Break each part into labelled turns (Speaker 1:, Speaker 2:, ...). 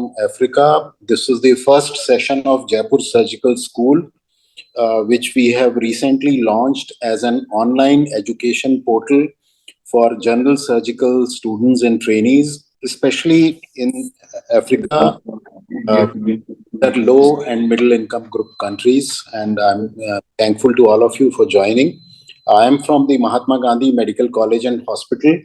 Speaker 1: from Africa. This is the first session of Jaipur Surgical School, which we have recently launched as an online education portal for general surgical students and trainees, especially in Africa, that low and middle income group countries. And I'm thankful to all of you for joining. I am from the Mahatma Gandhi Medical College and Hospital,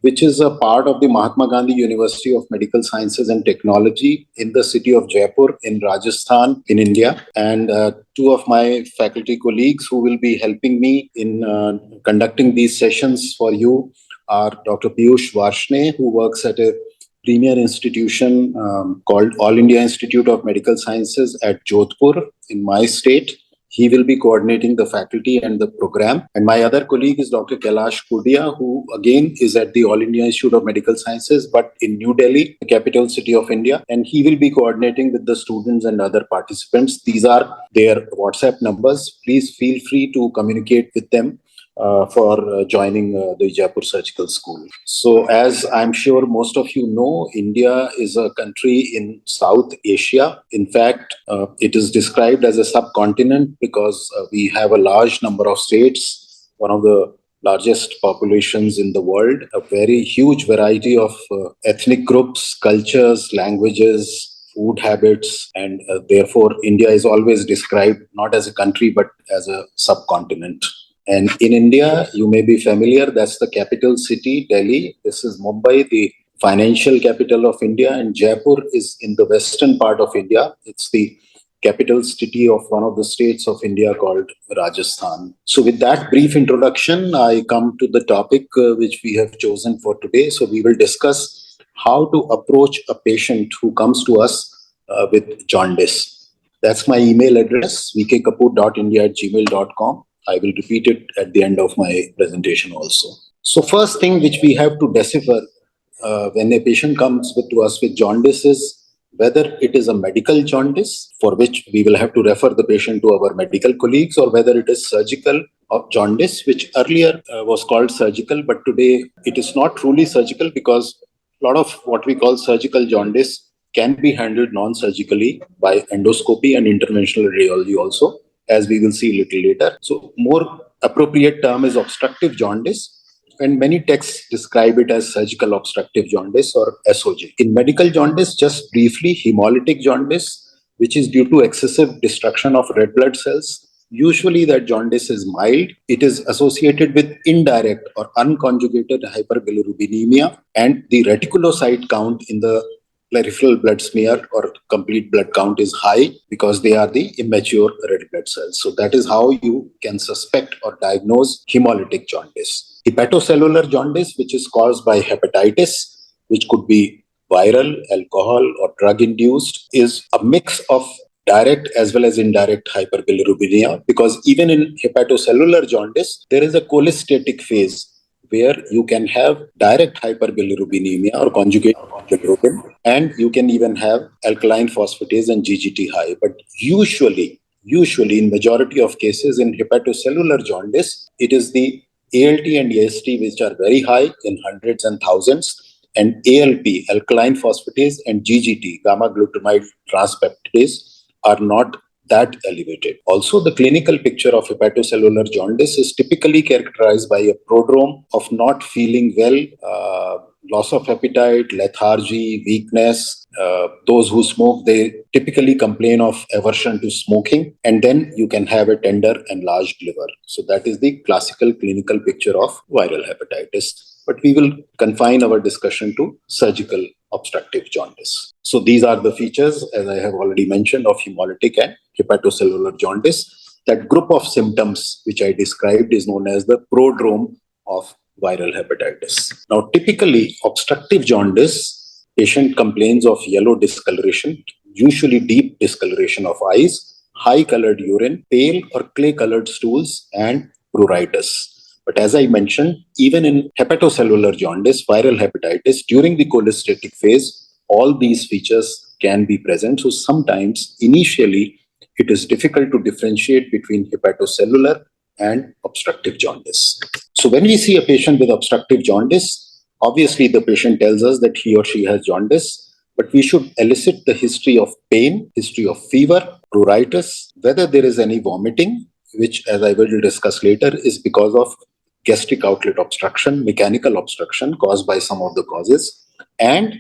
Speaker 1: which is a part of the Mahatma Gandhi University of Medical Sciences and Technology in the city of Jaipur in Rajasthan in India. And two of my faculty colleagues who will be helping me in conducting these sessions for you are Dr. Piyush Varshne, who works at a premier institution called All India Institute of Medical Sciences at Jodhpur in my state. He will be coordinating the faculty and the program. And my other colleague is Dr. Kailash Kudia, who again is at the All India Institute of Medical Sciences, but in New Delhi, the capital city of India. And he will be coordinating with the students and other participants. These are their WhatsApp numbers. Please feel free to communicate with them for joining the Jaipur Surgical School. So as I'm sure most of you know, India is a country in South Asia. In fact, it is described as a subcontinent because we have a large number of states, one of the largest populations in the world, a very huge variety of ethnic groups, cultures, languages, food habits, and therefore India is always described not as a country but as a subcontinent. And in India, you may be familiar, that's the capital city, Delhi. This is Mumbai, the financial capital of India, and Jaipur is in the western part of India. It's the capital city of one of the states of India called Rajasthan. So with that brief introduction, I come to the topic which we have chosen for today. So we will discuss how to approach a patient who comes to us with jaundice. That's my email address, vkkapoor.india@gmail.com. I will repeat it at the end of my presentation also. So first thing which we have to decipher when a patient comes to us with jaundice is whether it is a medical jaundice, for which we will have to refer the patient to our medical colleagues, or whether it is surgical jaundice, which earlier was called surgical, but today it is not truly surgical because a lot of what we call surgical jaundice can be handled non-surgically by endoscopy and interventional radiology also, as we will see a little later. So more appropriate term is obstructive jaundice, and many texts describe it as surgical obstructive jaundice or SOJ. In medical jaundice, just briefly, hemolytic jaundice, which is due to excessive destruction of red blood cells. Usually that jaundice is mild. It is associated with indirect or unconjugated hyperbilirubinemia, and the reticulocyte count in the peripheral blood smear or complete blood count is high because they are the immature red blood cells. So that is how you can suspect or diagnose hemolytic jaundice. Hepatocellular jaundice, which is caused by hepatitis, which could be viral, alcohol, or drug-induced, is a mix of direct as well as indirect hyperbilirubinemia, because even in hepatocellular jaundice, there is a cholestatic phase where you can have direct hyperbilirubinemia or conjugate bilirubin, and you can even have alkaline phosphatase and GGT high. But usually in majority of cases in hepatocellular jaundice, it is the ALT and AST which are very high in hundreds and thousands, and ALP, alkaline phosphatase, and GGT, gamma glutamide transpeptidase, are not that elevated. Also, the clinical picture of hepatocellular jaundice is typically characterized by a prodrome of not feeling well, loss of appetite, lethargy, weakness. Those who smoke, they typically complain of aversion to smoking, and then you can have a tender enlarged liver. So that is the classical clinical picture of viral hepatitis. But we will confine our discussion to surgical obstructive jaundice. So these are the features, as I have already mentioned, of hemolytic and hepatocellular jaundice. That group of symptoms which I described is known as the prodrome of viral hepatitis. Now, typically, obstructive jaundice, patient complains of yellow discoloration, usually deep discoloration of eyes, high-colored urine, pale or clay-colored stools, and pruritus. But as I mentioned, even in hepatocellular jaundice, viral hepatitis, during the cholestatic phase, all these features can be present. So sometimes, initially, it is difficult to differentiate between hepatocellular and obstructive jaundice. So when we see a patient with obstructive jaundice, obviously the patient tells us that he or she has jaundice. but we should elicit the history of pain, history of fever, pruritus, whether there is any vomiting, which, as I will discuss later, is because of gastric outlet obstruction, mechanical obstruction caused by some of the causes, and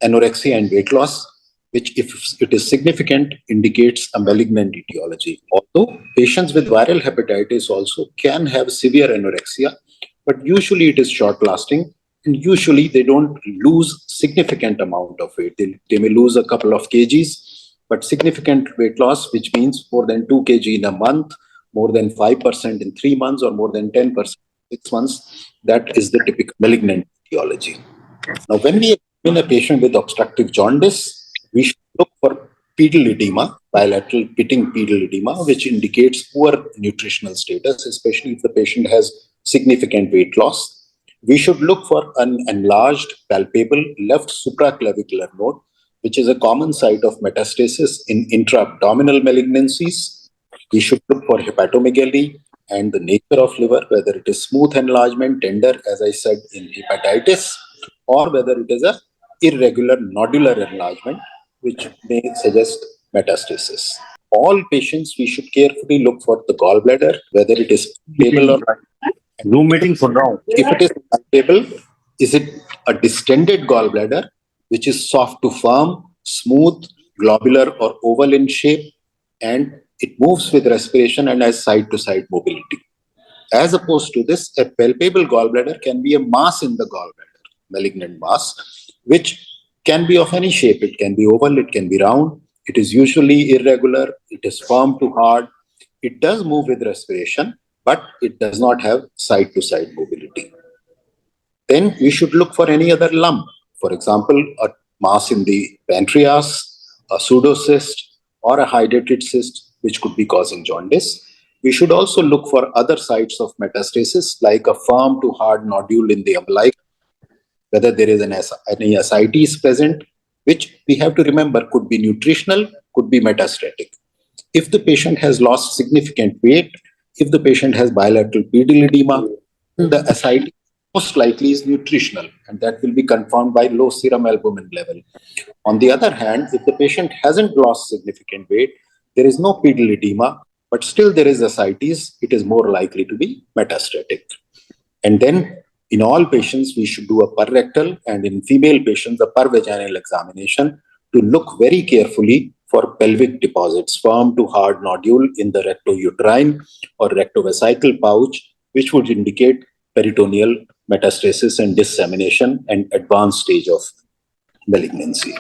Speaker 1: anorexia and weight loss, which, if it is significant, indicates a malignant etiology. Although patients with viral hepatitis also can have severe anorexia, but usually it is short lasting, and usually they don't lose significant amount of weight. They may lose a couple of kgs, but significant weight loss, which means more than 2 kg in a month, more than 5% in 3 months, or more than 10% in 6 months, that is the typical malignant etiology. Now, when we examine a patient with obstructive jaundice, we should look for pedal edema, bilateral pitting pedal edema, which indicates poor nutritional status, especially if the patient has significant weight loss. We should look for an enlarged palpable left supraclavicular node, which is a common site of metastasis in intra-abdominal malignancies. We should look for hepatomegaly and the nature of liver, whether it is smooth enlargement, tender, as I said, in hepatitis, or whether it is a irregular nodular enlargement, which may suggest metastasis. All patients, we should carefully look for the gallbladder, whether it is stable or
Speaker 2: Zoom meeting for now.
Speaker 1: if it is stable, is it a distended gallbladder, which is soft to firm, smooth, globular or oval in shape, and it moves with respiration and has side-to-side mobility. As opposed to this, a palpable gallbladder can be a mass in the gallbladder, malignant mass, which can be of any shape. It can be oval, it can be round. It is usually irregular, it is firm to hard. It does move with respiration, but it does not have side-to-side mobility. Then we should look for any other lump. For example, a mass in the pancreas, a pseudocyst, or a hydrated cyst, which could be causing jaundice. We should also look for other sites of metastasis, like a firm to hard nodule in the umbilic, whether there is any ascites present, which we have to remember could be nutritional, could be metastatic. If the patient has lost significant weight, if the patient has bilateral pedal edema, the ascites most likely is nutritional, and that will be confirmed by low serum albumin level. On the other hand, if the patient hasn't lost significant weight, there is no pedal edema, but still there is ascites, it is more likely to be metastatic. And then in all patients, we should do a perrectal, and in female patients, a pervaginal examination to look very carefully for pelvic deposits, firm to hard nodule in the rectouterine or rectovesical pouch, which would indicate peritoneal metastasis and dissemination and advanced stage of malignancy.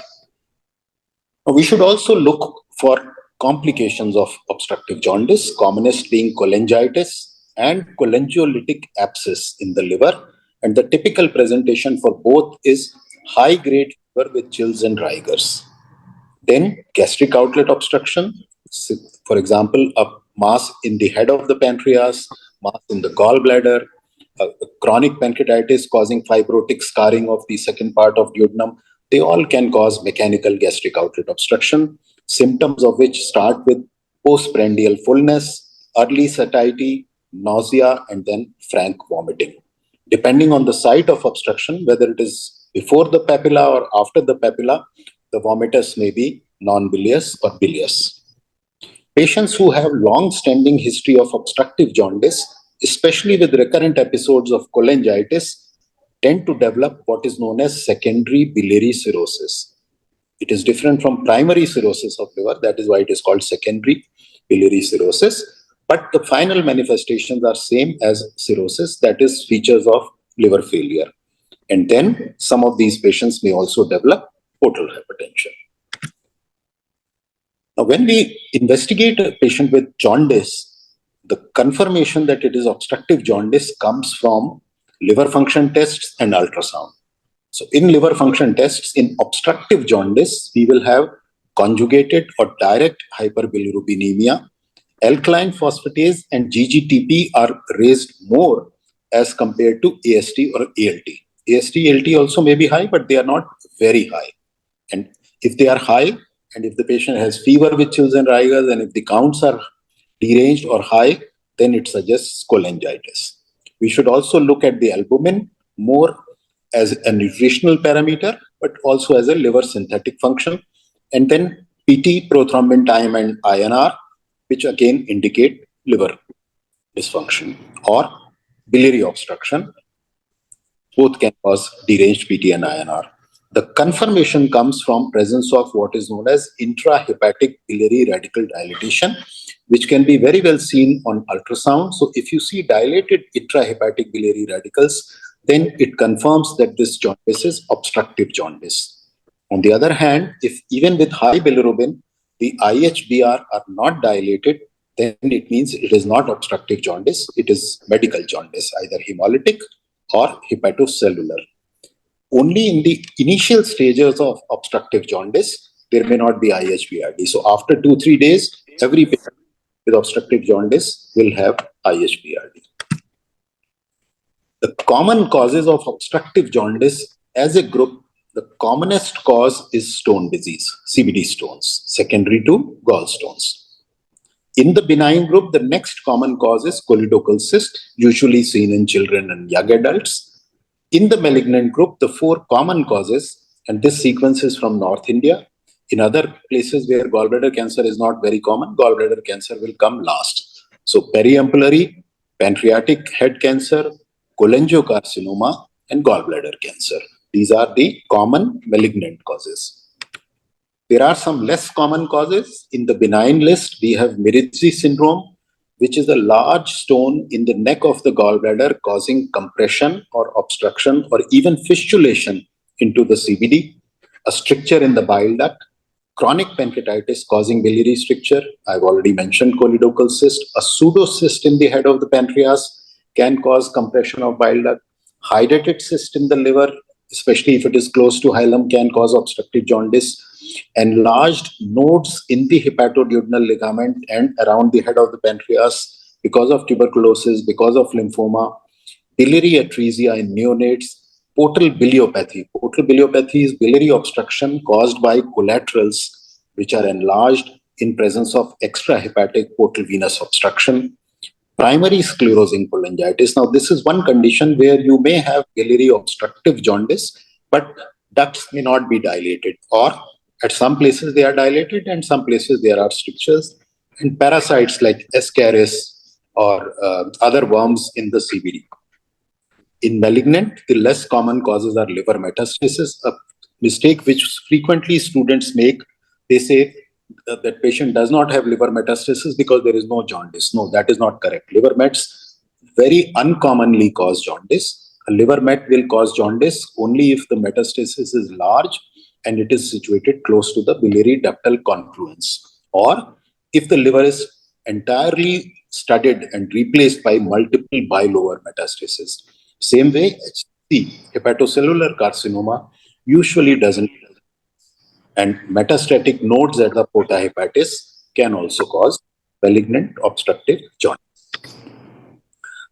Speaker 1: Now, we should also look for complications of obstructive jaundice, commonest being cholangitis and cholangiolytic abscess in the liver. And the typical presentation for both is high-grade fever with chills and rigors. Then gastric outlet obstruction, for example, a mass in the head of the pancreas, mass in the gallbladder, chronic pancreatitis causing fibrotic scarring of the second part of duodenum. They all can cause mechanical gastric outlet obstruction, symptoms of which start with postprandial fullness, early satiety, nausea, and then frank vomiting. Depending on the site of obstruction, whether it is before the papilla or after the papilla, the vomitus may be non-bilious or bilious. Patients who have long-standing history of obstructive jaundice, especially with recurrent episodes of cholangitis, tend to develop what is known as secondary biliary cirrhosis. It is different from primary cirrhosis of liver. That is why it is called secondary biliary cirrhosis. But the final manifestations are same as cirrhosis, that is features of liver failure. And then some of these patients may also develop portal hypertension. Now, when we investigate a patient with jaundice, the confirmation that it is obstructive jaundice comes from liver function tests and ultrasound. So in liver function tests, in obstructive jaundice, we will have conjugated or direct hyperbilirubinemia. Alkaline phosphatase and GGTP are raised more as compared to AST or ALT. AST, ALT also may be high, but they are not very high. And if they are high, and if the patient has fever with chills and rigors, and if the counts are deranged or high, then it suggests cholangitis. We should also look at the albumin more as a nutritional parameter, but also as a liver synthetic function. And then PT, prothrombin time, and INR, which again indicate liver dysfunction or biliary obstruction. Both can cause deranged PT and INR. The confirmation comes from presence of what is known as intrahepatic biliary radical dilatation, which can be very well seen on ultrasound. So if you see dilated intrahepatic biliary radicals, then it confirms that this jaundice is obstructive jaundice. On the other hand, if even with high bilirubin, the IHBR are not dilated, then it means it is not obstructive jaundice, it is medical jaundice, either hemolytic or hepatocellular. Only in the initial stages of obstructive jaundice, there may not be IHBRD. So after 2-3 days, every patient with obstructive jaundice will have IHBRD. The common causes of obstructive jaundice as a group, the commonest cause is stone disease, CBD stones, secondary to gallstones. In the benign group, the next common cause is choledochal cyst, usually seen in children and young adults. In the malignant group, the 4 common causes, and this sequence is from North India. In other places where gallbladder cancer is not very common, gallbladder cancer will come last. So periampullary, pancreatic head cancer, cholangiocarcinoma, and gallbladder cancer. These are the common malignant causes. There are some less common causes. In the benign list, we have Mirizzi syndrome, which is a large stone in the neck of the gallbladder causing compression or obstruction or even fistulation into the CBD, a stricture in the bile duct, chronic pancreatitis causing biliary stricture. I've already mentioned choledochal cyst. A pseudocyst in the head of the pancreas can cause compression of bile duct. Hydrated cyst in the liver, especially if it is close to hilum, can cause obstructive jaundice. Enlarged nodes in the hepatoduodenal ligament and around the head of the pancreas because of tuberculosis, because of lymphoma, biliary atresia in neonates, portal biliopathy. Portal biliopathy is biliary obstruction caused by collaterals which are enlarged in presence of extrahepatic portal venous obstruction. Primary sclerosing cholangitis. Now, this is one condition where you may have biliary obstructive jaundice, but ducts may not be dilated, or at some places they are dilated and some places there are strictures, and parasites like Ascaris or other worms in the CBD. In malignant, the less common causes are liver metastasis, a mistake which frequently students make. They say that patient does not have liver metastasis because there is no jaundice. No, that is not correct. Liver mets very uncommonly cause jaundice. A liver met will cause jaundice only if the metastasis is large and it is situated close to the biliary ductal confluence, or if the liver is entirely studded and replaced by multiple bilobar metastasis. Same way, HCC, hepatocellular carcinoma, usually doesn't, and metastatic nodes at the porta hepatis can also cause malignant obstructive jaundice.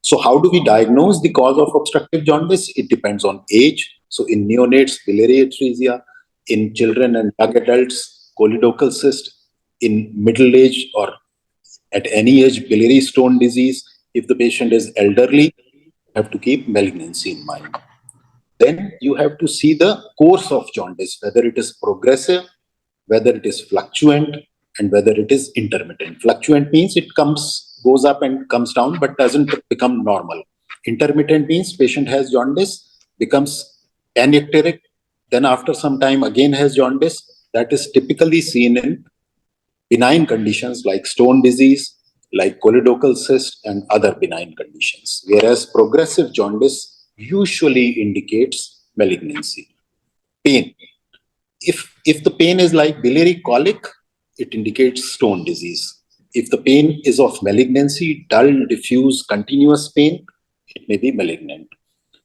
Speaker 1: So how do we diagnose the cause of obstructive jaundice? It depends on age. So in neonates, biliary atresia; in children and young adults, choledochal cyst; in middle age or at any age, biliary stone disease. If the patient is elderly, you have to keep malignancy in mind. Then you have to see the course of jaundice, whether it is progressive, whether it is fluctuant, and whether it is intermittent. Fluctuant means it goes up and comes down, but doesn't become normal. Intermittent means patient has jaundice, becomes anicteric, then after some time again has jaundice. That is typically seen in benign conditions like stone disease, like choledochal cyst, and other benign conditions. Whereas progressive jaundice usually indicates malignancy. Pain. If the pain is like biliary colic, it indicates stone disease. If the pain is of malignancy, dull, diffuse, continuous pain, it may be malignant.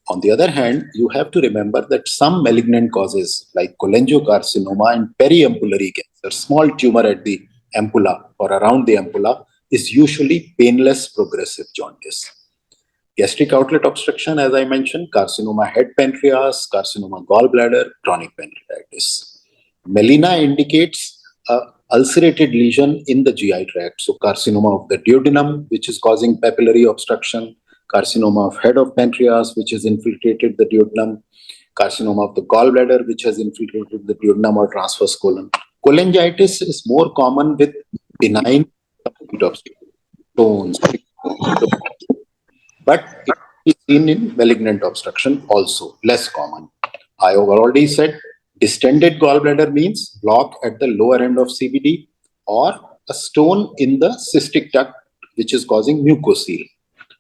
Speaker 1: On the other hand, you have to remember that some malignant causes like cholangiocarcinoma and periampullary cancer, small tumor at the ampulla or around the ampulla, is usually painless progressive jaundice. Gastric outlet obstruction, as I mentioned, carcinoma head pancreas, carcinoma gallbladder, chronic pancreatitis. Melena indicates a ulcerated lesion in the GI tract. So carcinoma of the duodenum, which is causing papillary obstruction, carcinoma of head of pancreas, which has infiltrated the duodenum, carcinoma of the gallbladder, which has infiltrated the duodenum or transverse colon. Cholangitis is more common with benign stones, but it is seen in malignant obstruction also, less common. I have already said distended gallbladder means block at the lower end of CBD or a stone in the cystic duct which is causing mucocele.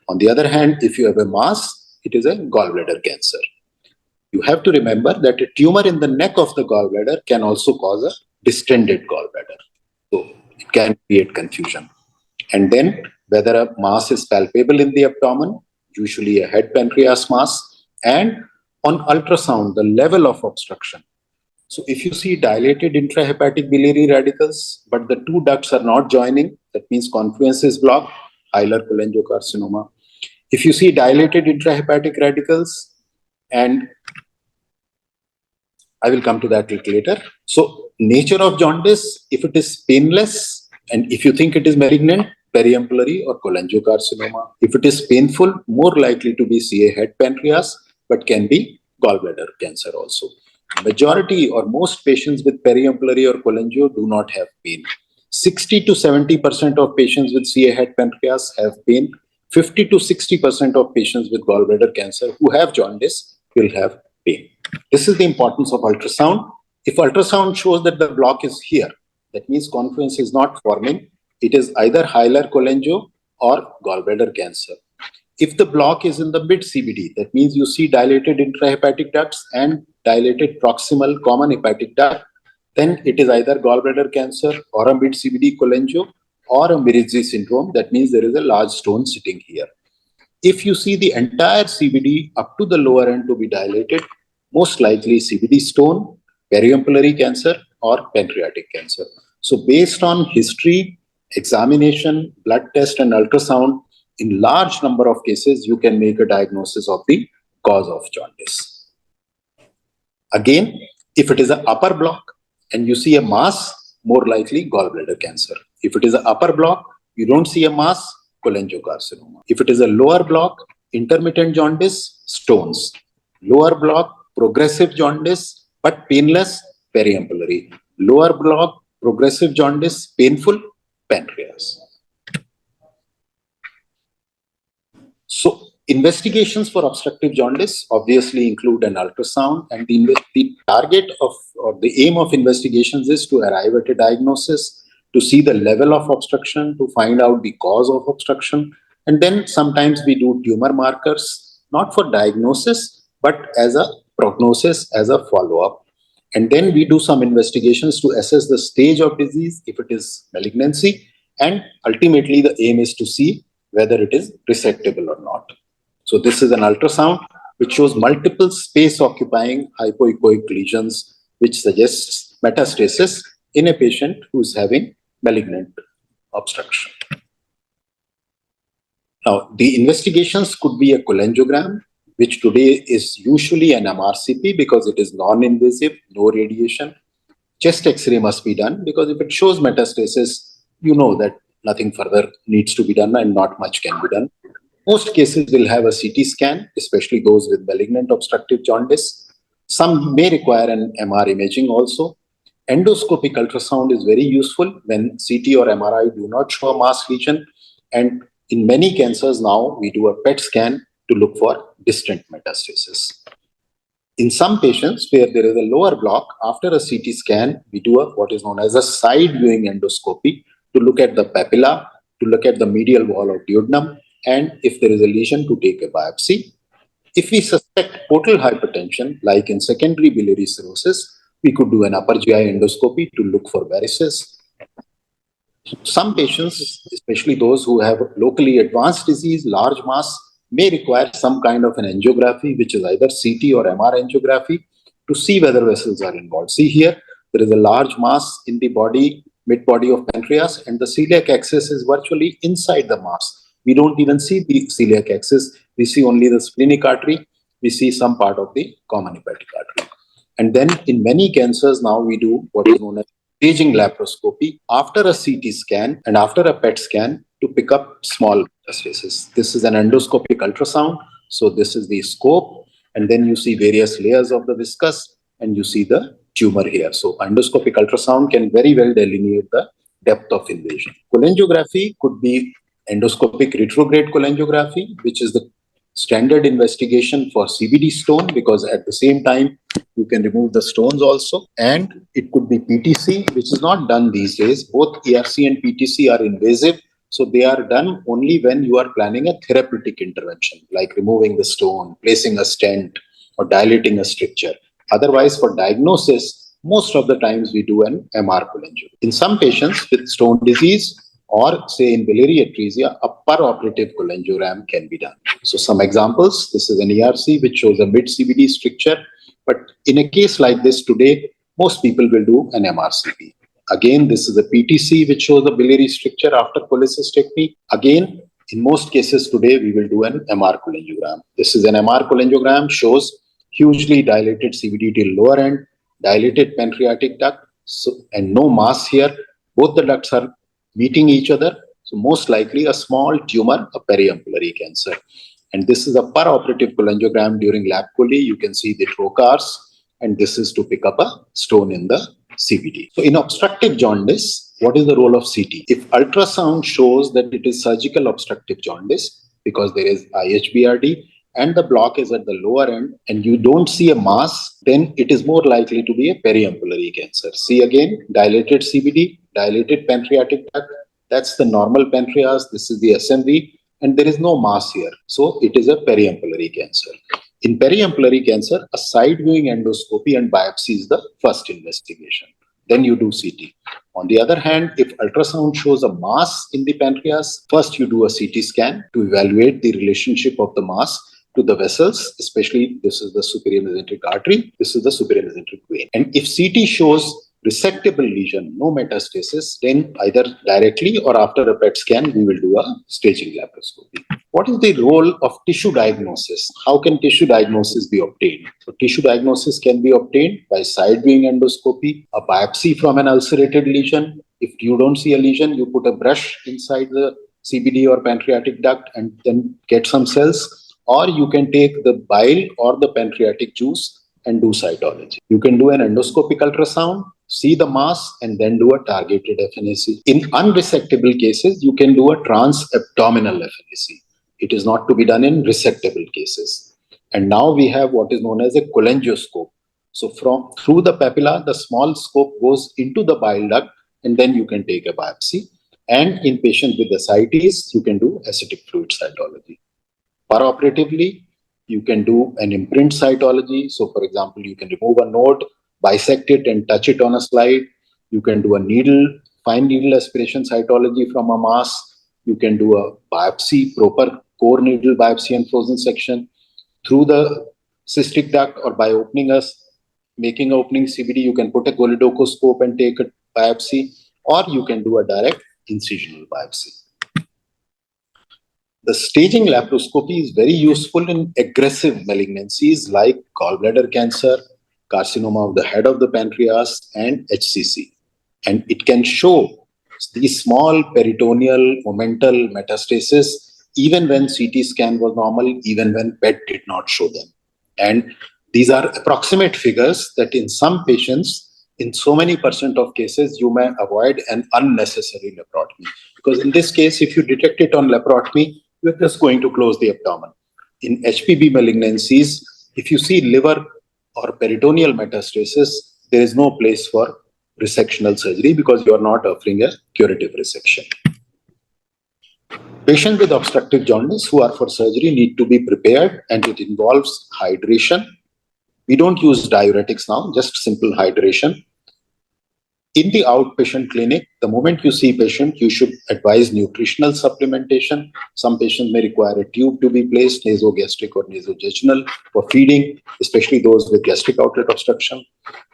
Speaker 1: On the other hand, if you have a mass, it is a gallbladder cancer. You have to remember that a tumor in the neck of the gallbladder can also cause a distended gallbladder. So it can create confusion. And then whether a mass is palpable in the abdomen, usually a head pancreas mass, and on ultrasound, the level of obstruction. So if you see dilated intrahepatic biliary radicals, but the two ducts are not joining, that means confluence is blocked, hilar cholangiocarcinoma. If you see dilated intrahepatic radicals, and I will come to that a little later. So nature of jaundice, if it is painless, and if you think it is malignant, periampullary or cholangiocarcinoma. If it is painful, more likely to be CA head pancreas, but can be gallbladder cancer also. Majority or most patients with periampullary or cholangio do not have pain. 60 to 70% of patients with CA head pancreas have pain. 50 to 60% of patients with gallbladder cancer who have jaundice will have pain. This is the importance of ultrasound. If ultrasound shows that the block is here, that means confluence is not forming, it is either hilar cholangio or gallbladder cancer. If the block is in the mid CBD, that means you see dilated intrahepatic ducts and dilated proximal common hepatic duct, then it is either gallbladder cancer or a mid CBD cholangio or a Mirizzi syndrome. That means there is a large stone sitting here. If you see the entire CBD up to the lower end to be dilated, most likely CBD stone, periampullary cancer, or pancreatic cancer. So based on history, examination, blood test, and ultrasound, in large number of cases, you can make a diagnosis of the cause of jaundice. Again, if it is an upper block and you see a mass, more likely gallbladder cancer. If it is an upper block, you don't see a mass, cholangiocarcinoma. If it is a lower block, intermittent jaundice, stones. Lower block, progressive jaundice, but painless, periampullary. Lower block, progressive jaundice, painful, pancreas. So investigations for obstructive jaundice obviously include an ultrasound, and the target of or the aim of investigations is to arrive at a diagnosis, to see the level of obstruction, to find out the cause of obstruction, and then sometimes we do tumor markers, not for diagnosis, but as a prognosis, as a follow-up. And then we do some investigations to assess the stage of disease, if it is malignancy, and ultimately the aim is to see whether it is resectable or not. So this is an ultrasound which shows multiple space-occupying hypoechoic lesions, which suggests metastasis in a patient who is having malignant obstruction. Now, the investigations could be a cholangiogram, which today is usually an MRCP because it is non-invasive, no radiation. Chest X-ray must be done because if it shows metastasis, you know that nothing further needs to be done and not much can be done. Most cases will have a CT scan, especially those with malignant obstructive jaundice. Some may require an MR imaging also. Endoscopic ultrasound is very useful when CT or MRI do not show a mass lesion. And in many cancers now, we do a PET scan to look for distant metastasis. In some patients where there is a lower block, after a CT scan, we do what is known as a side viewing endoscopy to look at the papilla, to look at the medial wall of duodenum, and if there is a lesion, to take a biopsy. If we suspect portal hypertension, like in secondary biliary cirrhosis, we could do an upper GI endoscopy to look for varices. Some patients, especially those who have locally advanced disease, large mass, may require some kind of an angiography, which is either CT or MR angiography, to see whether vessels are involved. See here, there is a large mass in the body, mid-body of pancreas, and the celiac axis is virtually inside the mass. We don't even see the celiac axis. We see only the splenic artery. We see some part of the common hepatic artery. And then in many cancers now we do what is known as staging laparoscopy after a CT scan and after a PET scan to pick up small metastases. This is an endoscopic ultrasound. So this is the scope. and then you see various layers of the viscous, and you see the tumor here. So endoscopic ultrasound can very well delineate the depth of invasion. Cholangiography could be endoscopic retrograde cholangiography, which is the standard investigation for CBD stone, because at the same time you can remove the stones also. And it could be PTC, which is not done these days. Both ERC and PTC are invasive, so they are done only when you are planning a therapeutic intervention, like removing the stone, placing a stent, or dilating a stricture. Otherwise, for diagnosis, most of the times we do an MR cholangiogram. In some patients with stone disease, or say in biliary atresia, a peroperative cholangiogram can be done. So some examples, this is an ERC which shows a mid-CBD stricture, but in a case like this today, most people will do an MRCP. Again, this is a PTC which shows a biliary stricture after cholecystectomy. Again, in most cases today, we will do an MR cholangiogram. This is an MR cholangiogram, shows hugely dilated CBD till lower end, dilated pancreatic duct, and no mass here. Both the ducts are meeting each other. So most likely a small tumor, a periampullary cancer. And this is a peroperative cholangiogram during lap chole. You can see the trocars, and this is to pick up a stone in the CBD. So in obstructive jaundice, what is the role of CT? If ultrasound shows that it is surgical obstructive jaundice, because there is IHBRD, and the block is at the lower end, and you don't see a mass, then it is more likely to be a periampullary cancer. See again, dilated CBD, dilated pancreatic duct, that's the normal pancreas, this is the SMV, and there is no mass here. So it is a periampullary cancer. In periampullary cancer, a side-viewing endoscopy and biopsy is the first investigation. Then you do CT. On the other hand, if ultrasound shows a mass in the pancreas, first you do a CT scan to evaluate the relationship of the mass to the vessels, especially this is the superior mesenteric artery, this is the superior mesenteric vein. And if CT shows resectable lesion, no metastasis, then either directly or after a PET scan, we will do a staging laparoscopy. What is the role of tissue diagnosis? How can tissue diagnosis be obtained? So tissue diagnosis can be obtained by side-viewing endoscopy, a biopsy from an ulcerated lesion. If you don't see a lesion, you put a brush inside the CBD or pancreatic duct and then get some cells. Or you can take the bile or the pancreatic juice and do cytology. You can do an endoscopic ultrasound, see the mass, and then do a targeted FNAC. In unresectable cases, you can do a trans-abdominal FNAC. It is not to be done in resectable cases. And now we have what is known as a cholangioscope. So through the papilla, the small scope goes into the bile duct, and then you can take a biopsy. And in patients with ascites, you can do acetic fluid cytology. Peroperatively, you can do an imprint cytology. So, for example, you can remove a node, bisect it, and touch it on a slide. You can do a fine needle aspiration cytology from a mass. You can do a biopsy, proper core needle biopsy and frozen section through the cystic duct, or by making an opening CBD, you can put a choledocoscope and take a biopsy, or you can do a direct incisional biopsy. The staging laparoscopy is very useful in aggressive malignancies like gallbladder cancer, carcinoma of the head of the pancreas, and HCC. And it can show these small peritoneal momental metastasis even when CT scan was normal, even when PET did not show them. And these are approximate figures that in some patients, in so many % of cases, you may avoid an unnecessary laparotomy. Because in this case, if you detect it on laparotomy, you're just going to close the abdomen. In HPB malignancies, if you see liver or peritoneal metastasis, there is no place for resectional surgery because you are not offering a curative resection. Patients with obstructive jaundice who are for surgery need to be prepared, and it involves hydration. We don't use diuretics now, just simple hydration. In the outpatient clinic, the moment you see patient, you should advise nutritional supplementation. Some patients may require a tube to be placed, nasogastric or nasojejunal, for feeding, especially those with gastric outlet obstruction.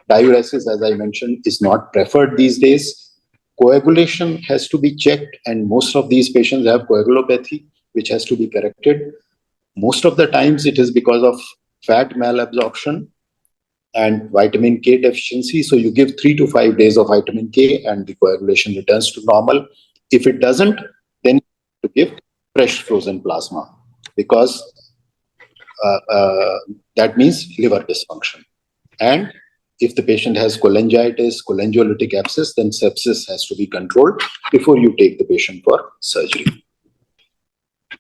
Speaker 1: Diuresis, as I mentioned, is not preferred these days. Coagulation has to be checked, and most of these patients have coagulopathy, which has to be corrected. Most of the times it is because of fat malabsorption and vitamin K deficiency. So you give 3 to 5 days of vitamin K and the coagulation returns to normal. If it doesn't, then you give fresh frozen plasma, because that means liver dysfunction. And if the patient has cholangitis, cholangiolytic abscess, then sepsis has to be controlled before you take the patient for surgery.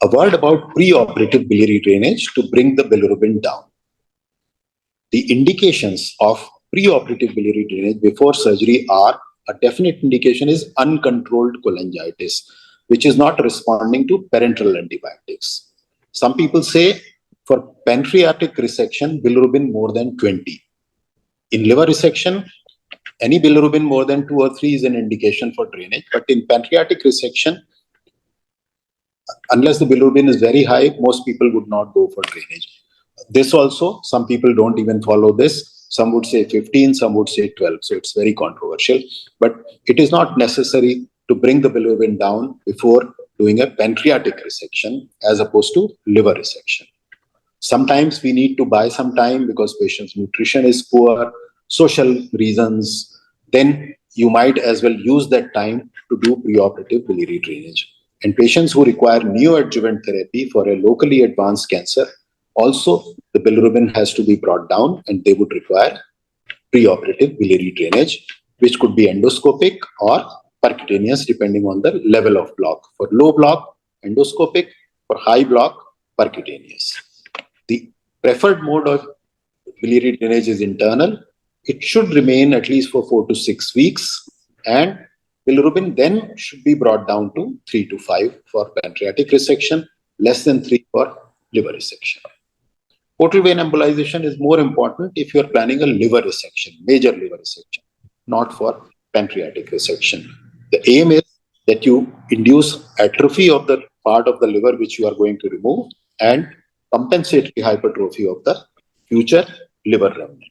Speaker 1: A word about preoperative biliary drainage to bring the bilirubin down. The indications of preoperative biliary drainage before surgery are, a definite indication is uncontrolled cholangitis, which is not responding to parenteral antibiotics. Some people say for pancreatic resection, bilirubin more than 20. In liver resection, any bilirubin more than 2 or 3 is an indication for drainage. But in pancreatic resection, unless the bilirubin is very high, most people would not go for drainage. This also, some people don't even follow this. Some would say 15, some would say 12. So it's very controversial. But it is not necessary to bring the bilirubin down before doing a pancreatic resection as opposed to liver resection. Sometimes we need to buy some time because patient's nutrition is poor, social reasons. Then you might as well use that time to do preoperative biliary drainage. And patients who require neoadjuvant therapy for a locally advanced cancer, also the bilirubin has to be brought down and they would require preoperative biliary drainage, which could be endoscopic or percutaneous depending on the level of block. For low block, endoscopic. For high block, percutaneous. The preferred mode of biliary drainage is internal. It should remain at least for 4 to 6 weeks, and bilirubin then should be brought down to 3 to 5 for pancreatic resection, less than 3 for liver resection. Portal vein embolization is more important if you are planning a liver resection, major liver resection, not for pancreatic resection. The aim is that you induce atrophy of the part of the liver which you are going to remove and compensatory hypertrophy of the future liver remnant.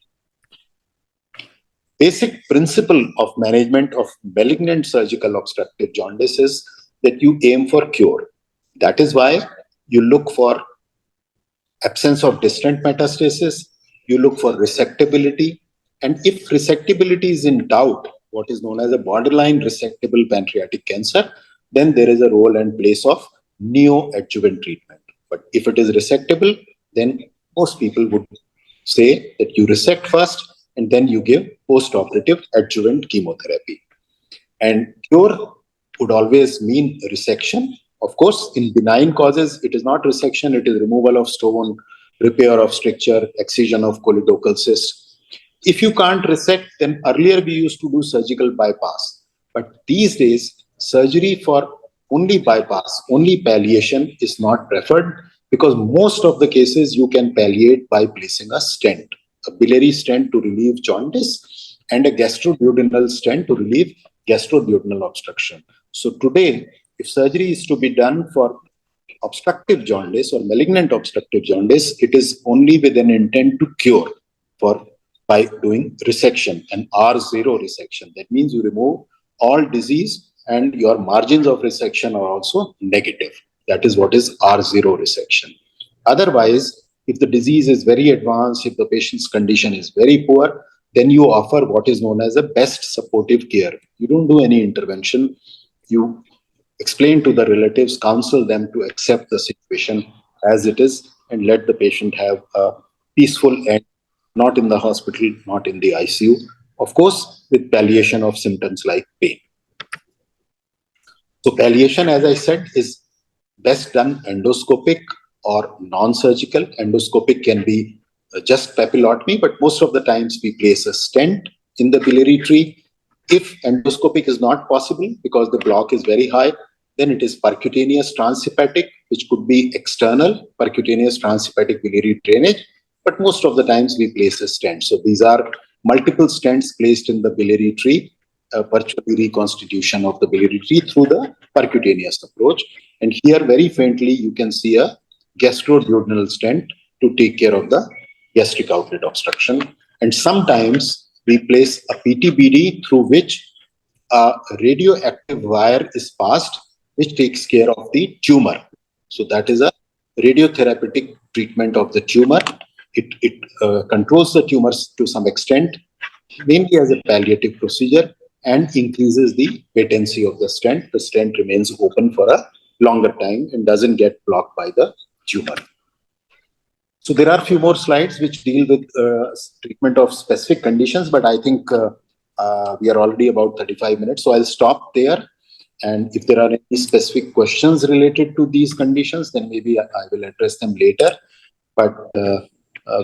Speaker 1: Basic principle of management of malignant surgical obstructive jaundice is that you aim for cure. That is why you look for absence of distant metastasis, you look for resectability, and if resectability is in doubt, what is known as a borderline resectable pancreatic cancer, then there is a role and place of neoadjuvant treatment. But if it is resectable, then most people would say that you resect first and then you give post-operative adjuvant chemotherapy. And cure would always mean resection. Of course, in benign causes, it is not resection, it is removal of stone, repair of stricture, excision of choledochal cyst. If you can't resect, then earlier we used to do surgical bypass. But these days, surgery for only bypass, only palliation is not preferred because most of the cases you can palliate by placing a stent, a biliary stent to relieve jaundice and a gastroduodenal stent to relieve gastroduodenal obstruction. So today, if surgery is to be done for obstructive jaundice or malignant obstructive jaundice, it is only with an intent to cure by doing resection, an R0 resection. That means you remove all disease and your margins of resection are also negative. That is what is R0 resection. Otherwise, if the disease is very advanced, if the patient's condition is very poor, then you offer what is known as a best supportive care. You don't do any intervention. You explain to the relatives, counsel them to accept the situation as it is and let the patient have a peaceful end, not in the hospital, not in the ICU. Of course, with palliation of symptoms like pain. So palliation, as I said, is best done endoscopic or non-surgical. Endoscopic can be just papillotomy, but most of the times we place a stent in the biliary tree. If endoscopic is not possible because the block is very high, then it is percutaneous transhepatic, which could be external percutaneous transhepatic biliary drainage, but most of the times we place a stent. So these are multiple stents placed in the biliary tree, virtually reconstitution of the biliary tree through the percutaneous approach. And here very faintly you can see a gastroduodenal stent to take care of the gastric outlet obstruction. And sometimes we place a PTBD through which a radioactive wire is passed, which takes care of the tumor. So that is a radiotherapeutic treatment of the tumor. It controls the tumors to some extent, mainly as a palliative procedure, and increases the patency of the stent. The stent remains open for a longer time and doesn't get blocked by the tumor. So there are a few more slides which deal with treatment of specific conditions, but I think we are already about 35 minutes. So I'll stop there. And if there are any specific questions related to these conditions, then maybe I will address them later. But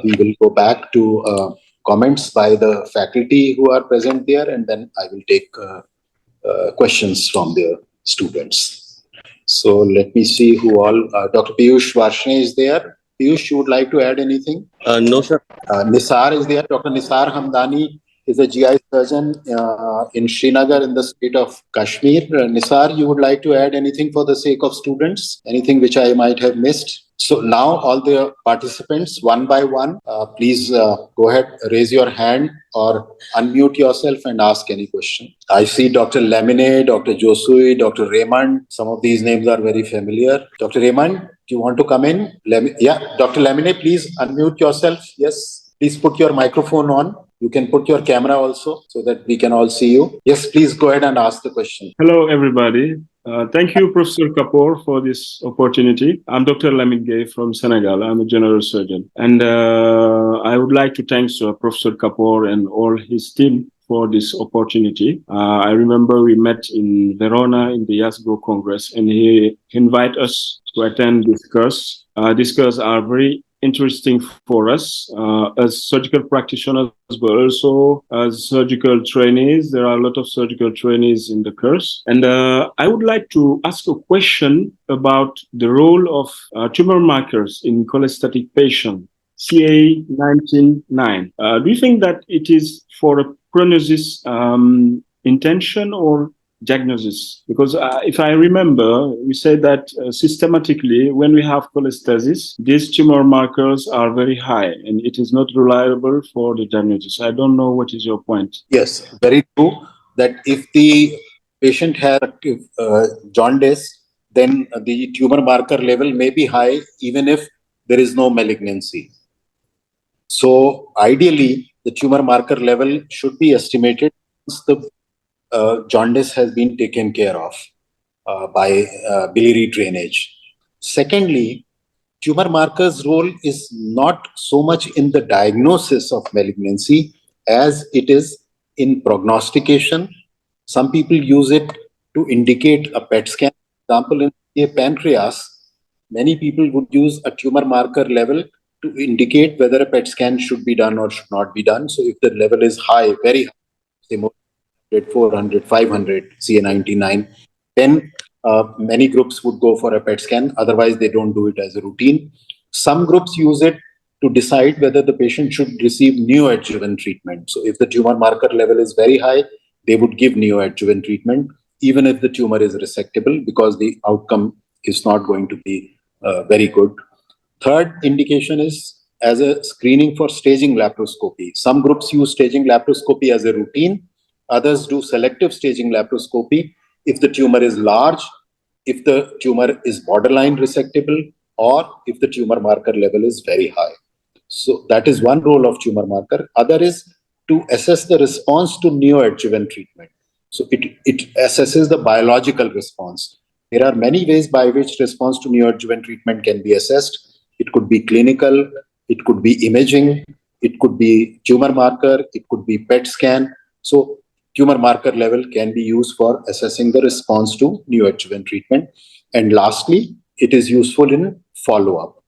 Speaker 1: we will go back to comments by the faculty who are present there, and then I will take questions from the students. So let me see who all. Dr. Piyush Varshne is there. Piyush, you would like to add anything?
Speaker 2: No, sir.
Speaker 1: Nisar is there. Dr. Nisar Hamdani is a GI surgeon in Srinagar in the state of Kashmir. Nisar, you would like to add anything for the sake of students? Anything which I might have missed? So now all the participants, one by one, please go ahead, raise your hand or unmute yourself and ask any question. I see Dr. Lamine, Dr. Josui, Dr. Raymond. Some of these names are very familiar. Dr. Raymond, do you want to come in? Yeah, Dr. Lamine, please unmute yourself. Yes, please put your microphone on. You can put your camera also so that we can all see you. Yes, please go ahead and ask the question.
Speaker 3: Hello, everybody. Thank you, Professor Kapoor, for this opportunity. I'm Dr. Lamine Gueye from Senegal. I'm a general surgeon. And I would like to thank Professor Kapoor and all his team for this opportunity. I remember we met in Verona in the YASGO Congress, and he invited us to attend this course. These courses are very interesting for us as surgical practitioners, but also as surgical trainees. There are a lot of surgical trainees in the course. And I would like to ask a question about the role of tumor markers in cholestatic patients, CA19-9. Do you think that it is for a prognosis intention or diagnosis? Because if I remember, we said that systematically, when we have cholestasis, these tumor markers are very high and it is not reliable for the diagnosis. I don't know what is your point.
Speaker 1: Yes, very true. That if the patient has jaundice, then the tumor marker level may be high even if there is no malignancy. So ideally, the tumor marker level should be estimated once the jaundice has been taken care of by biliary drainage. Secondly, tumor markers' role is not so much in the diagnosis of malignancy as it is in prognostication. Some people use it to indicate a PET scan. For example, in a pancreas, many people would use a tumor marker level to indicate whether a PET scan should be done or should not be done. So if the level is high, very high, say more 400, 500, CA99, then many groups would go for a PET scan. Otherwise, they don't do it as a routine. Some groups use it to decide whether the patient should receive neoadjuvant treatment. So if the tumor marker level is very high, they would give neoadjuvant treatment, even if the tumor is resectable, because the outcome is not going to be very good. Third indication is as a screening for staging laparoscopy. Some groups use staging laparoscopy as a routine. Others do selective staging laparoscopy if the tumor is large, if the tumor is borderline resectable, or if the tumor marker level is very high. So that is one role of tumor marker. Other is to assess the response to neoadjuvant treatment. So it assesses the biological response. There are many ways by which response to neoadjuvant treatment can be assessed. It could be clinical, it could be imaging, it could be tumor marker, it could be PET scan. So tumor marker level can be used for assessing the response to neoadjuvant treatment. And lastly, it is useful in follow-up.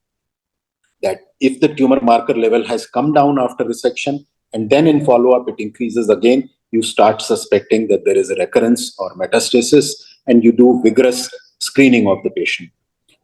Speaker 1: That if the tumor marker level has come down after resection and then in follow-up it increases again, you start suspecting that there is a recurrence or metastasis and you do vigorous screening of the patient.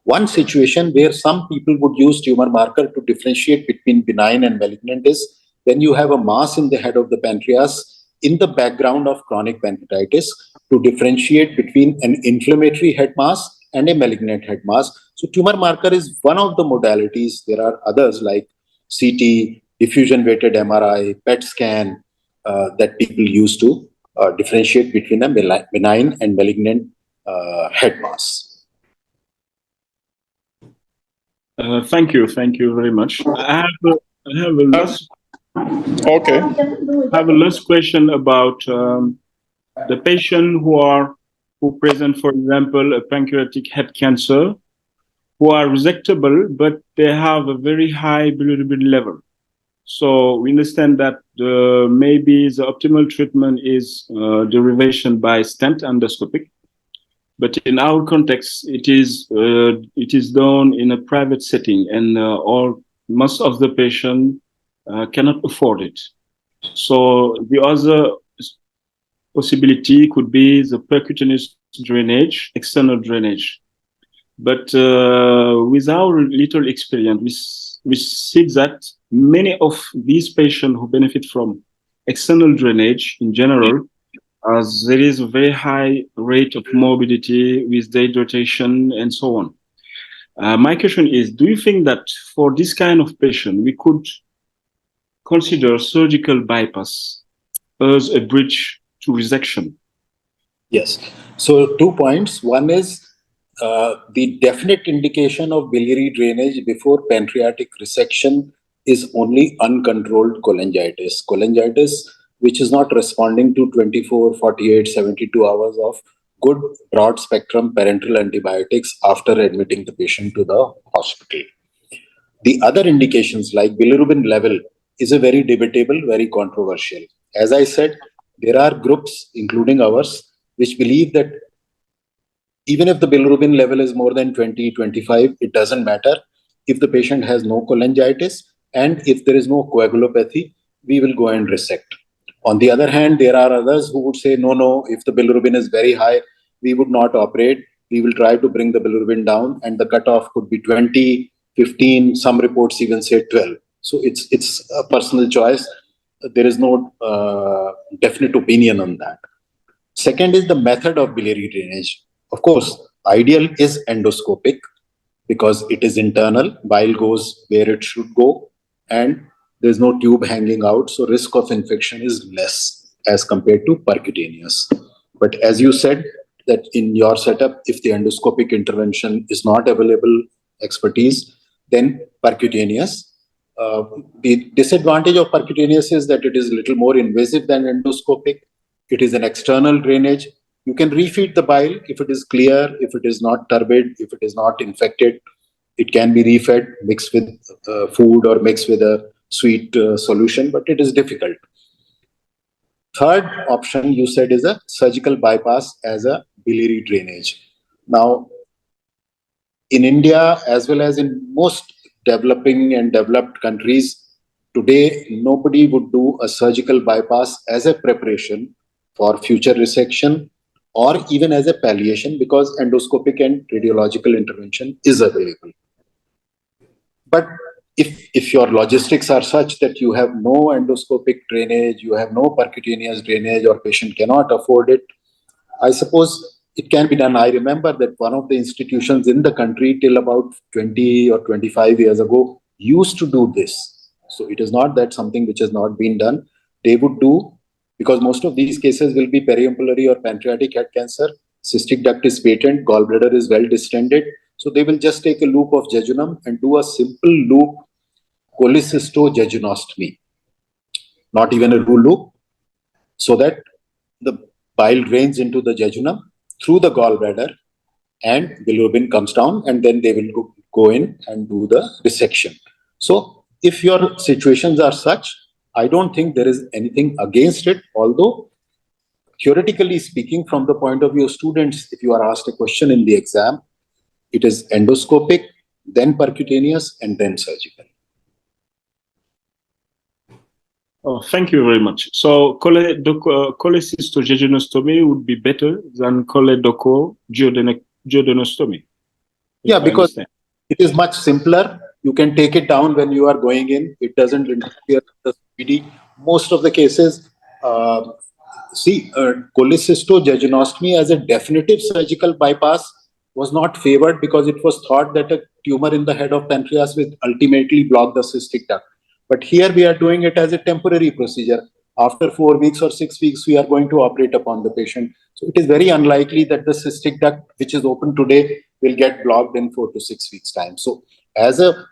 Speaker 1: One situation where some people would use tumor marker to differentiate between benign and malignant is when you have a mass in the head of the pancreas in the background of chronic pancreatitis to differentiate between an inflammatory head mass and a malignant head mass. So tumor marker is one of the modalities. There are others like CT, diffusion weighted MRI, PET scan that people use to differentiate between a benign and malignant head mass.
Speaker 3: Thank you very much. I have a last.
Speaker 4: Okay.
Speaker 3: I have a last question about the patient who present, for example, a pancreatic head cancer, who are resectable, but they have a very high bilirubin level. So we understand that maybe the optimal treatment is derivation by stent endoscopic. But in our context, it is done in a private setting, and most of the patient cannot afford it. So the other possibility could be the percutaneous drainage, external drainage. But with our little experience, we see that many of these patients who benefit from external drainage in general, as there is a very high rate of morbidity with dehydration and so on. My question is, do you think that for this kind of patient, we could consider surgical bypass as a bridge to resection?
Speaker 1: Yes. So 2 points. One is the definite indication of biliary drainage before pancreatic resection is only uncontrolled cholangitis. Cholangitis, which is not responding to 24, 48, 72 hours of good broad spectrum parenteral antibiotics after admitting the patient to the hospital. The other indications like bilirubin level is a very debatable, very controversial. As I said, there are groups, including ours, which believe that even if the bilirubin level is more than 20, 25, it doesn't matter. If the patient has no cholangitis and if there is no coagulopathy, we will go and resect. On the other hand, there are others who would say, no, if the bilirubin is very high, we would not operate. We will try to bring the bilirubin down, and the cutoff could be 20, 15, some reports even say 12. So it's a personal choice. There is no definite opinion on that. Second is the method of biliary drainage. Of course, ideal is endoscopic because it is internal. Bile goes where it should go, and there's no tube hanging out, so risk of infection is less as compared to percutaneous. But as you said, that in your setup, if the endoscopic intervention is not available expertise, then percutaneous. The disadvantage of percutaneous is that it is a little more invasive than endoscopic. It is an external drainage. You can refeed the bile if it is clear, if it is not turbid, if it is not infected. It can be refed, mixed with food or mixed with a sweet solution, but it is difficult. Third option you said is a surgical bypass as a biliary drainage. Now, in India, as well as in most developing and developed countries, today nobody would do a surgical bypass as a preparation for future resection or even as a palliation because endoscopic and radiological intervention is available. But if your logistics are such that you have no endoscopic drainage, you have no percutaneous drainage, or patient cannot afford it, I suppose it can be done. I remember that one of the institutions in the country till about 20 or 25 years ago used to do this. So it is not that something which has not been done. They would do, because most of these cases will be periumbulary or pancreatic head cancer. Cystic duct is patent, gallbladder is well distended. So they will just take a loop of jejunum and do a simple loop cholecystojejunostomy, not even a rule loop, so that the bile drains into the jejunum through the gallbladder and bilirubin comes down, and then they will go in and do the resection. So if your situations are such, I don't think there is anything against it, although theoretically speaking, from the point of view of students, if you are asked a question in the exam, it is endoscopic, then percutaneous, and then surgical.
Speaker 3: Oh, thank you very much. So cholecystojejunostomy would be better than choledochoduodenostomy.
Speaker 1: Yeah, because it is much simpler. You can take it down when you are going in. It doesn't interfere with the PD. Most of the cases, cholecystojejunostomy as a definitive surgical bypass was not favored because it was thought that a tumor in the head of pancreas will ultimately block the cystic duct. But here we are doing it as a temporary procedure. After 4 weeks or 6 weeks, we are going to operate upon the patient. So it is very unlikely that the cystic duct, which is open today, will get blocked in 4 to 6 weeks' time. So as a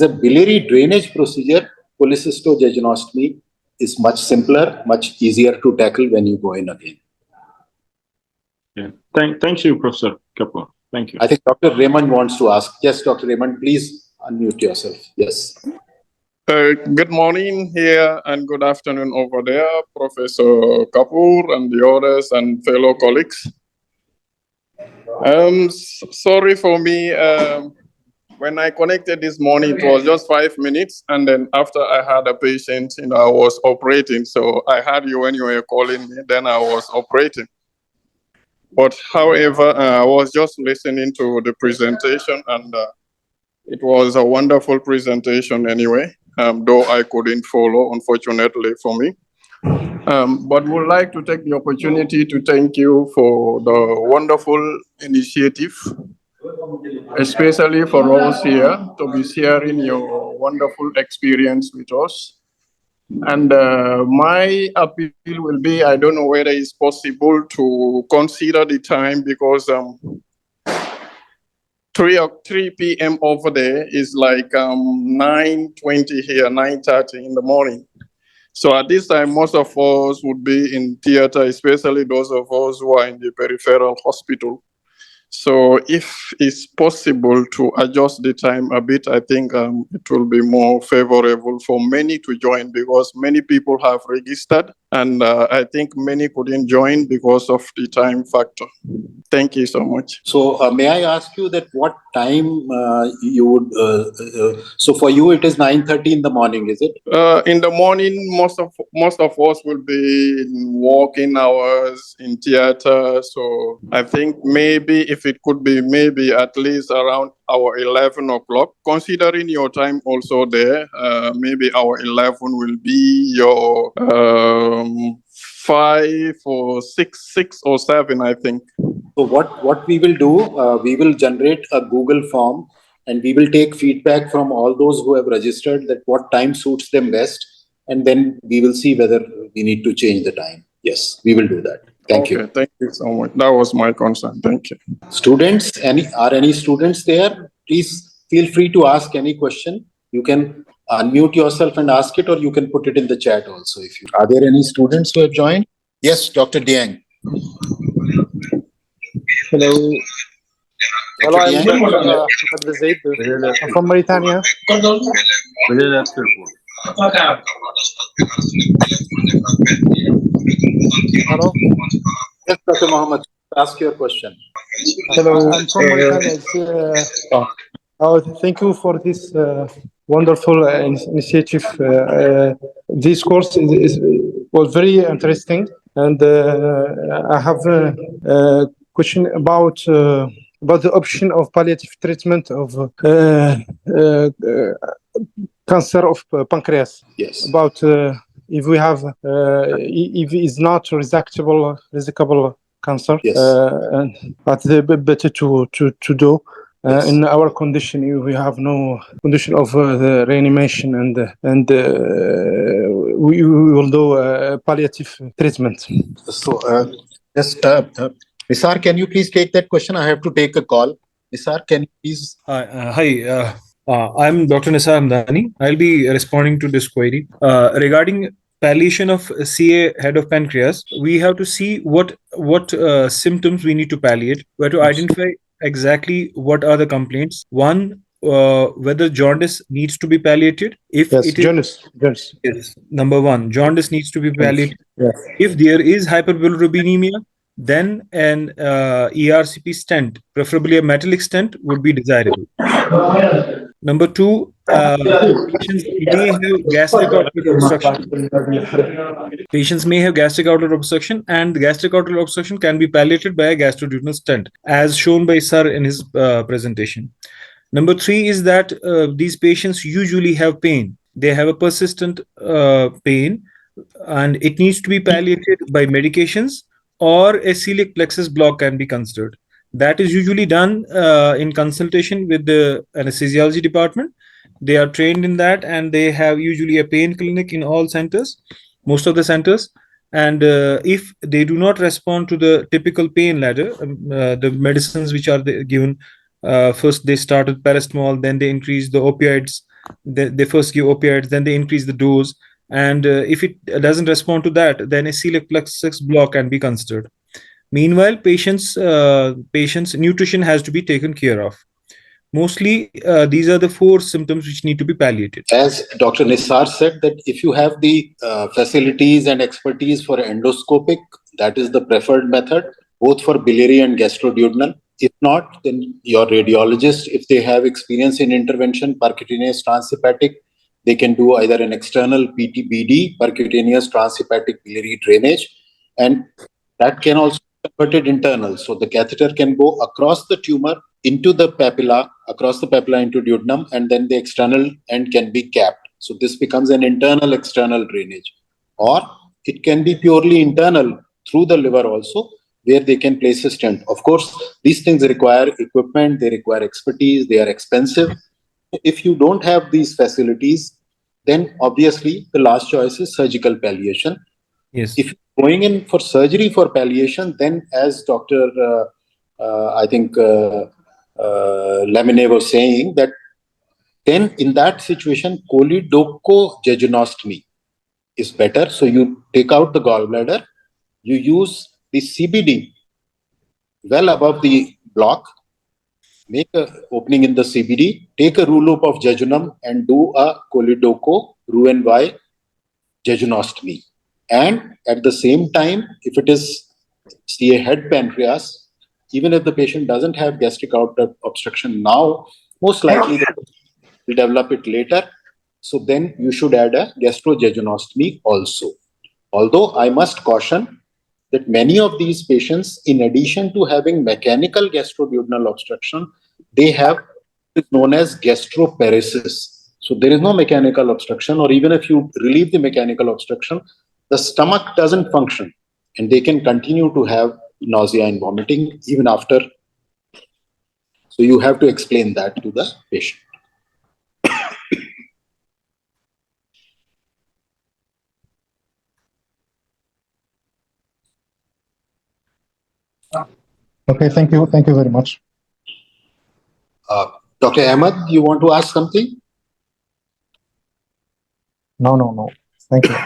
Speaker 1: biliary drainage procedure, cholecystojejunostomy is much simpler, much easier to tackle when you go in again.
Speaker 3: Yeah. Thank you, Professor Kapoor. Thank you.
Speaker 1: I think Dr. Raymond wants to ask. Yes, Dr. Raymond, please unmute yourself. Yes.
Speaker 4: Good morning here and good afternoon over there, Professor Kapoor and the others and fellow colleagues. Sorry for me. When I connected this morning, it was just 5 minutes, and then after I had a patient, I was operating. So I had you when you were calling me. Then I was operating. But however, I was just listening to the presentation, and it was a wonderful presentation anyway. Though I couldn't follow, unfortunately for me. But would like to take the opportunity to thank you for the wonderful initiative, especially for us here to be sharing your wonderful experience with us. And my appeal will be, I don't know whether it's possible to consider the time because 3 p.m. over there is like 9:20 here, 9:30 in the morning. So at this time, most of us would be in theater, especially those of us who are in the peripheral hospital. So if it's possible to adjust the time a bit, I think it will be more favorable for many to join because many people have registered and I think many couldn't join because of the time factor. Thank you so much.
Speaker 1: So may I ask you that what time you would, so for you it is 9:30 in the morning, is it?
Speaker 4: In the morning, most of us will be in working hours in theater. So I think maybe if it could be maybe at least around our 11 o'clock, considering your time also there, maybe our 11 will be your 5 or 6 or 7, I think.
Speaker 1: So what we will do, we will generate a Google form and we will take feedback from all those who have registered that what time suits them best. And then we will see whether we need to change the time. Yes, we will do that. Thank you.
Speaker 4: Thank you so much. That was my concern. Thank you.
Speaker 1: Students, are any students there? Please feel free to ask any question. You can unmute yourself and ask it, or you can put it in the chat also. Are there any students who have joined? Yes, Dr. Diang.
Speaker 5: Hello.
Speaker 1: Dr.
Speaker 5: Hello, I'm
Speaker 1: Diang?
Speaker 5: Dr. Jaipur. I'm from Mauritania. Hello.
Speaker 1: Yes, Dr. Mohammed, ask your question.
Speaker 5: Hello. I'm from Mauritania. Thank you for this wonderful initiative. This course was very interesting, and I have a question about the option of palliative treatment of cancer of pancreas.
Speaker 1: Yes.
Speaker 5: About if we have if it's not resectable cancer.
Speaker 1: Yes.
Speaker 5: But better to do.
Speaker 1: Yes.
Speaker 5: In our condition, we have no condition of the reanimation, and we will do palliative treatment.
Speaker 1: So, Nisar, can you please take that question? I have to take a call. Nisar, can you please?
Speaker 6: Hi, I'm Dr. Nisar Amdani. I'll be responding to this query. Regarding palliation of CA head of pancreas, we have to see what symptoms we need to palliate. We have to identify exactly what are the complaints. One, whether jaundice needs to be palliated. If
Speaker 5: Yes,
Speaker 6: it is
Speaker 5: jaundice.
Speaker 6: yes, number one, jaundice needs to be palliated.
Speaker 5: Yes.
Speaker 6: If there is hyperbilirubinemia, then an ERCP stent, preferably a metallic stent, would be desirable. Number two, patients may have gastric outlet obstruction. Patients may have gastric outlet obstruction, and the gastric outlet obstruction can be palliated by a gastroduodenal stent, as shown by Sir in his presentation. Number three is that these patients usually have pain. They have a persistent pain, and it needs to be palliated by medications, or a celiac plexus block can be considered. That is usually done in consultation with the anesthesiology department. They are trained in that, and they have usually a pain clinic in all centers, most of the centers. And if they do not respond to the typical pain ladder, the medicines which are given, first they start with paracetamol, then they increase the opioids. They first give opioids, then they increase the dose. And if it doesn't respond to that, then a celiac plexus block can be considered. Meanwhile, patient's nutrition has to be taken care of. Mostly, these are the 4 symptoms which need to be palliated.
Speaker 1: As Dr. Nisar said, that if you have the facilities and expertise for endoscopic, that is the preferred method, both for biliary and gastroduodenal. If not, then your radiologist, if they have experience in intervention, percutaneous transhepatic, they can do either an external PTBD, percutaneous transhepatic biliary drainage, and that can also be converted internal. So the catheter can go across the tumor into the papilla, across the papilla into duodenum, and then the external end can be capped. So this becomes an internal external drainage. Or it can be purely internal through the liver also, where they can place a stent. Of course, these things require equipment, they require expertise, they are expensive. If you don't have these facilities, then obviously the last choice is surgical palliation.
Speaker 6: Yes.
Speaker 1: If you're going in for surgery for palliation, then as Dr. Lamine was saying, that then in that situation, choledochojejunostomy is better. So you take out the gallbladder, you use the CBD well above the block, make an opening in the CBD, take a rule loop of jejunum and do a choledocho Roux-en-Y jejunostomy. And at the same time, if it is see a head pancreas, even if the patient doesn't have gastric outlet obstruction now, most likely they will develop it later. So then you should add a gastrojejunostomy also. Although I must caution that many of these patients, in addition to having mechanical gastroduodenal obstruction, they have what is known as gastroparesis. So there is no mechanical obstruction, or even if you relieve the mechanical obstruction, the stomach doesn't function and they can continue to have nausea and vomiting even after. So you have to explain that to the patient.
Speaker 7: Okay, thank you. Thank you very much.
Speaker 1: Dr. Ahmed, you want to ask something?
Speaker 7: No. Thank you.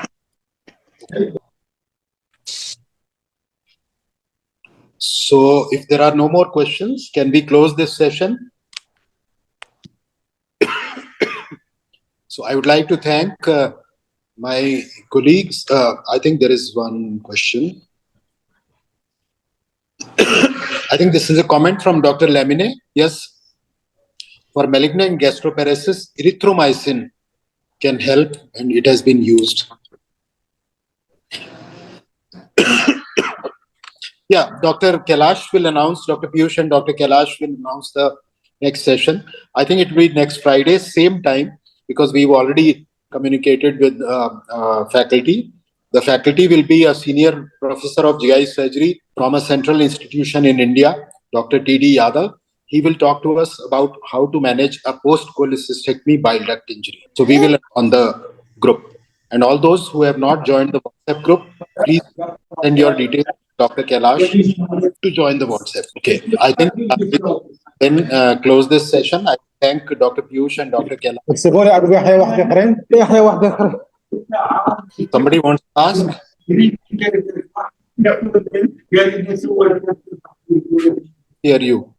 Speaker 1: So if there are no more questions, can we close this session? So I would like to thank my colleagues. I think there is one question. I think this is a comment from Dr. Lamine. Yes, for malignant gastroparesis, erythromycin can help and it has been used. Yeah, Dr. Kailash will announce, Dr. Piyush and Dr. Kailash will announce the next session. I think it will be next Friday, same time, because we've already communicated with faculty. The faculty will be a senior professor of GI surgery from a central institution in India, Dr. T.D. Yadav. He will talk to us about how to manage a post-cholecystectomy bile duct injury. So we will on the group. And all those who have not joined the WhatsApp group, please send your details to Dr. Kailash to join the WhatsApp. Okay, I think I will then close this session. I thank Dr. Piyush and Dr. Kailash. Somebody wants to ask? Hear you.